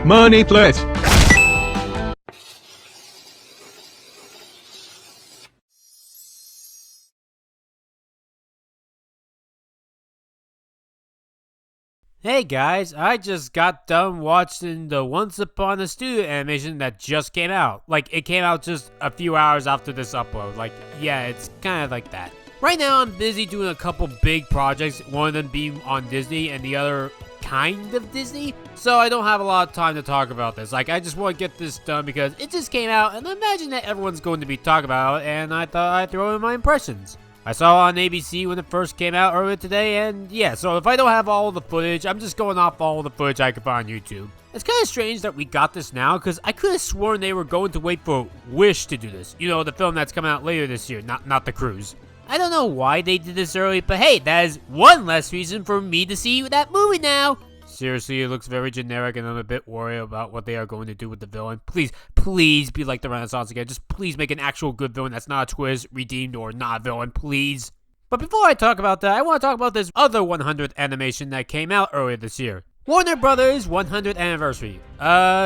Money, please. Hey guys, I just got done watching the Once Upon a Studio animation that just came out. Like, it came out just a few hours after this upload. Like, yeah, it's kind of like that. Right now, I'm busy doing a couple big projects, one of them being on Disney and the other kind of Disney. So I don't have a lot of time to talk about this. Like, I just want to get this done because it just came out and I imagine that everyone's going to be talking about it, and I thought I'd throw in my impressions. I saw it on ABC when it first came out earlier today, and yeah, so if I don't have all the footage, I'm just going off all the footage I could find on YouTube. It's kind of strange that we got this now, because I could have sworn they were going to wait for Wish to do this. You know, the film that's coming out later this year, not The Cruise. I don't know why they did this early, but hey, that is one less reason for me to see that movie now. Seriously, it looks very generic, and I'm a bit worried about what they are going to do with the villain. Please be like the Renaissance again. Just please make an actual good villain that's not a twist, redeemed, or not a villain, please. But before I talk about that, I want to talk about this other 100th animation that came out earlier this year. Warner Brothers 100th Anniversary.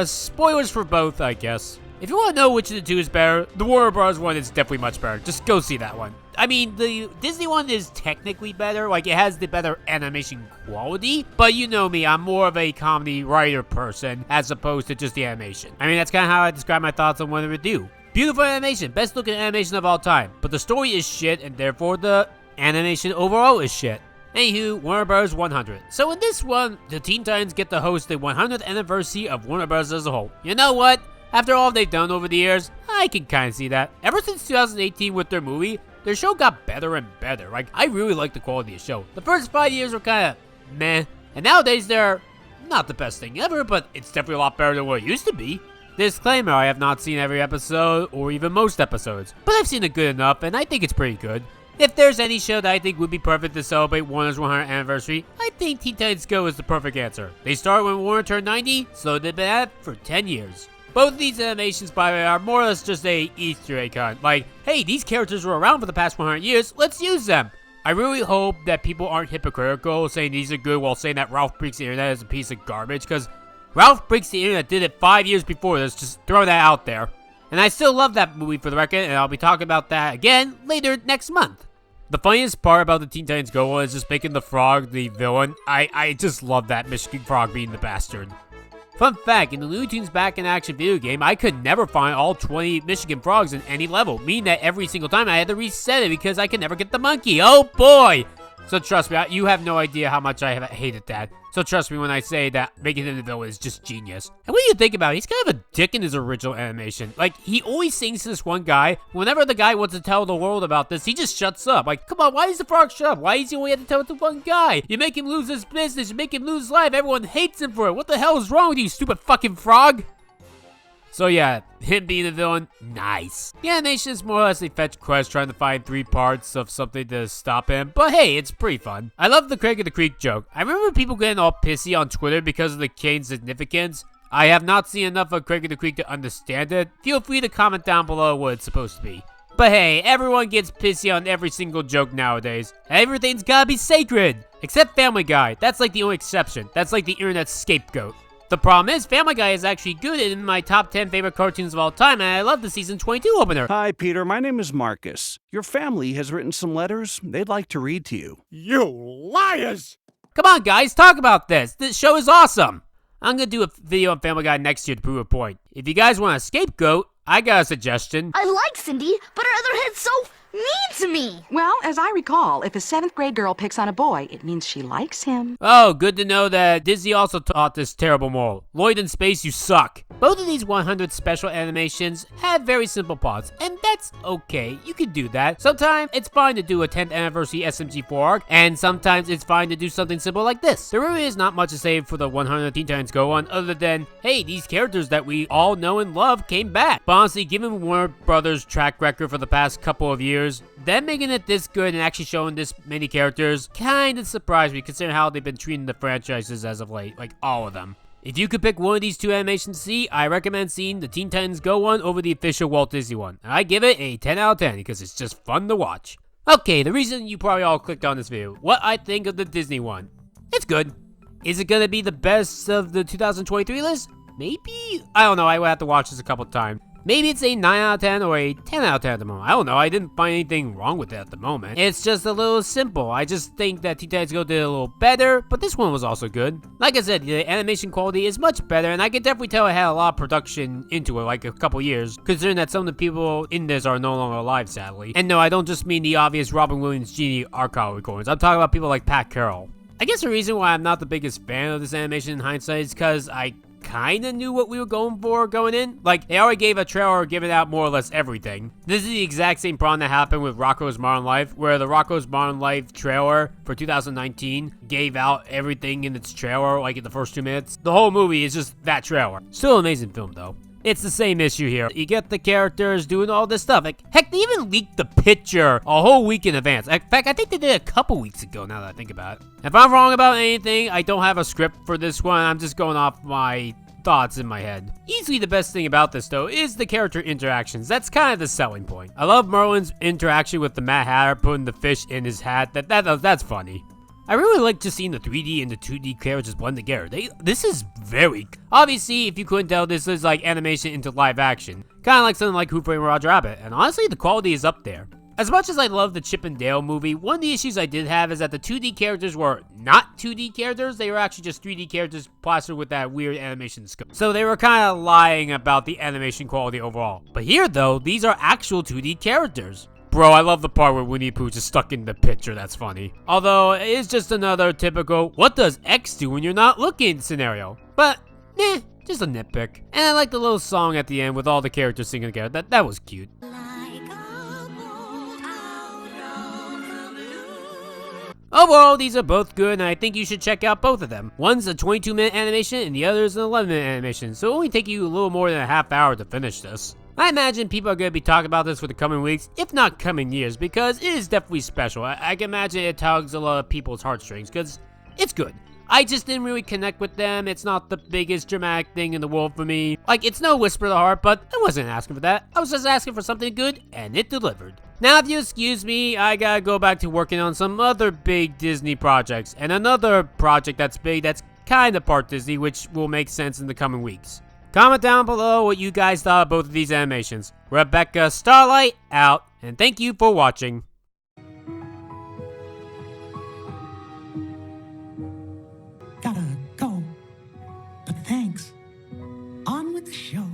Spoilers for both, I guess. If you want to know which of the two is better, the Warner Bros. One is definitely much better. Just go see that one. I mean, the Disney one is technically better, like it has the better animation quality, but you know me, I'm more of a comedy writer person as opposed to just the animation. I mean, that's kind of how I describe my thoughts on what it would do. Beautiful animation, best looking animation of all time, but the story is shit and therefore the animation overall is shit. Anywho, Warner Bros. 100. So in this one, the Teen Titans get to host the 100th anniversary of Warner Bros. As a whole. You know what? After all they've done over the years, I can kind of see that. Ever since 2018 with their movie, their show got better and better. Like, I really like the quality of the show. The first 5 years were kind of meh, and nowadays they're not the best thing ever, but it's definitely a lot better than what it used to be. Disclaimer, I have not seen every episode, or even most episodes, but I've seen it good enough, and I think it's pretty good. If there's any show that I think would be perfect to celebrate Warner's 100th anniversary, I think Teen Titans Go is the perfect answer. They started when Warner turned 90, so they've been at it for 10 years. Both of these animations, by the way, are more or less just a Easter egg hunt. Like, hey, these characters were around for the past 100 years, let's use them. I really hope that people aren't hypocritical saying these are good while saying that Ralph Breaks the Internet is a piece of garbage, because Ralph Breaks the Internet did it 5 years before this, just throw that out there. And I still love that movie for the record, and I'll be talking about that again later next month. The funniest part about the Teen Titans Go one is just making the frog the villain. I just love that Michigan frog being the bastard. Fun fact, in the Looney Tunes Back in Action video game, I could never find all 20 Michigan frogs in any level, meaning that every single time I had to reset it because I could never get the monkey. Oh boy! So trust me, you have no idea how much I have hated that. So trust me when I say that making him the villain is just genius. And when you think about it, he's kind of a dick in his original animation. Like, he always sings to this one guy. Whenever the guy wants to tell the world about this, he just shuts up. Like, come on, why does the frog shut up? Why does he only have to tell it to one guy? You make him lose his business, you make him lose his life, everyone hates him for it. What the hell is wrong with you, stupid fucking frog? So yeah, him being the villain, nice. The animation is more or less a fetch quest trying to find 3 parts of something to stop him, but hey, it's pretty fun. I love the Craig of the Creek joke. I remember people getting all pissy on Twitter because of the cane's significance. I have not seen enough of Craig of the Creek to understand it. Feel free to comment down below what it's supposed to be. But hey, everyone gets pissy on every single joke nowadays. Everything's gotta be sacred! Except Family Guy, that's like the only exception. That's like the internet's scapegoat. The problem is, Family Guy is actually good and in my top 10 favorite cartoons of all time, and I love the season 22 opener. Hi, Peter. My name is Marcus. Your family has written some letters they'd like to read to you. You liars! Come on, guys, talk about this. This show is awesome. I'm gonna do a video on Family Guy next year to prove a point. If you guys want a scapegoat, I got a suggestion. I like Cindy, but her other head's so mean to me. Well, as I recall, if a 7th grade girl picks on a boy, it means she likes him. Oh, good to know that Disney also taught this terrible moral. Lloyd in Space, you suck. Both of these 100 special animations have very simple plots, and that's okay. You can do that. Sometimes it's fine to do a 10th anniversary SMG4 arc, and sometimes it's fine to do something simple like this. There really is not much to say for the 100 Teen Titans Go on other than, hey, these characters that we all know and love came back. But honestly, given Warner Brothers' track record for the past couple of years, them making it this good and actually showing this many characters kind of surprised me considering how they've been treating the franchises as of late, like all of them. If you could pick one of these 2 animations to see, I recommend seeing the Teen Titans Go one over the official Walt Disney one. And I give it a 10 out of 10 because it's just fun to watch. Okay, the reason you probably all clicked on this video, what I think of the Disney one. It's good. Is it gonna be the best of the 2023 list? maybe? I don't know, I would have to watch this a couple times. Maybe it's a 9 out of 10 or a 10 out of 10 at the moment. I don't know. I didn't find anything wrong with it at the moment. It's just a little simple. I just think that Teen Titans Go did a little better, but this one was also good. Like I said, the animation quality is much better, and I can definitely tell it had a lot of production into it, like a couple years, considering that some of the people in this are no longer alive, sadly. And no, I don't just mean the obvious Robin Williams Genie archive recordings. I'm talking about people like Pat Carroll. I guess the reason why I'm not the biggest fan of this animation in hindsight is because I kinda knew what we were going for going in. Like, they already gave a trailer giving out more or less everything. This is the exact same problem that happened with Rocko's Modern Life, where the Rocko's Modern Life trailer for 2019 gave out everything in its trailer, like in the first 2 minutes. The whole movie is just that trailer. Still an amazing film, though. It's the same issue here. You get the characters doing all this stuff. Like, heck, they even leaked the picture a whole week in advance. In fact, I think they did it a couple weeks ago, now that I think about it. If I'm wrong about anything, I don't have a script for this one. I'm just going off my thoughts in my head. Easily the best thing about this, though, is the character interactions. That's kind of the selling point. I love Merlin's interaction with the Mad Hatter putting the fish in his hat. That's funny. I really like just seeing the 3D and the 2D characters blend together. This is very... Obviously, if you couldn't tell, this is like animation into live action. Kind of like something like Who Framed Roger Rabbit. And honestly, the quality is up there. As much as I love the Chip and Dale movie, one of the issues I did have is that the 2D characters were not 2D characters. They were actually just 3D characters plastered with that weird animation scope. So they were kind of lying about the animation quality overall. But here, though, these are actual 2D characters. Bro, I love the part where Winnie Pooh just stuck in the picture. That's funny. Although, it is just another typical, what does X do when you're not looking scenario? But, just a nitpick. And I like the little song at the end with all the characters singing together. That was cute. Overall, these are both good, and I think you should check out both of them. One's a 22-minute animation, and the other is an 11-minute animation, so it'll only take you a little more than a half hour to finish this. I imagine people are going to be talking about this for the coming weeks, if not coming years, because it is definitely special. I can imagine it tugs a lot of people's heartstrings, because it's good. I just didn't really connect with them. It's not the biggest dramatic thing in the world for me. Like, it's no Whisper of the Heart, but I wasn't asking for that. I was just asking for something good, and it delivered. Now, if you excuse me, I gotta go back to working on some other big Disney projects, and another project that's big that's kind of part Disney, which will make sense in the coming weeks. Comment down below what you guys thought of both of these animations. Rebecca Starlight out, and thank you for watching. Gotta go, but thanks. On with the show.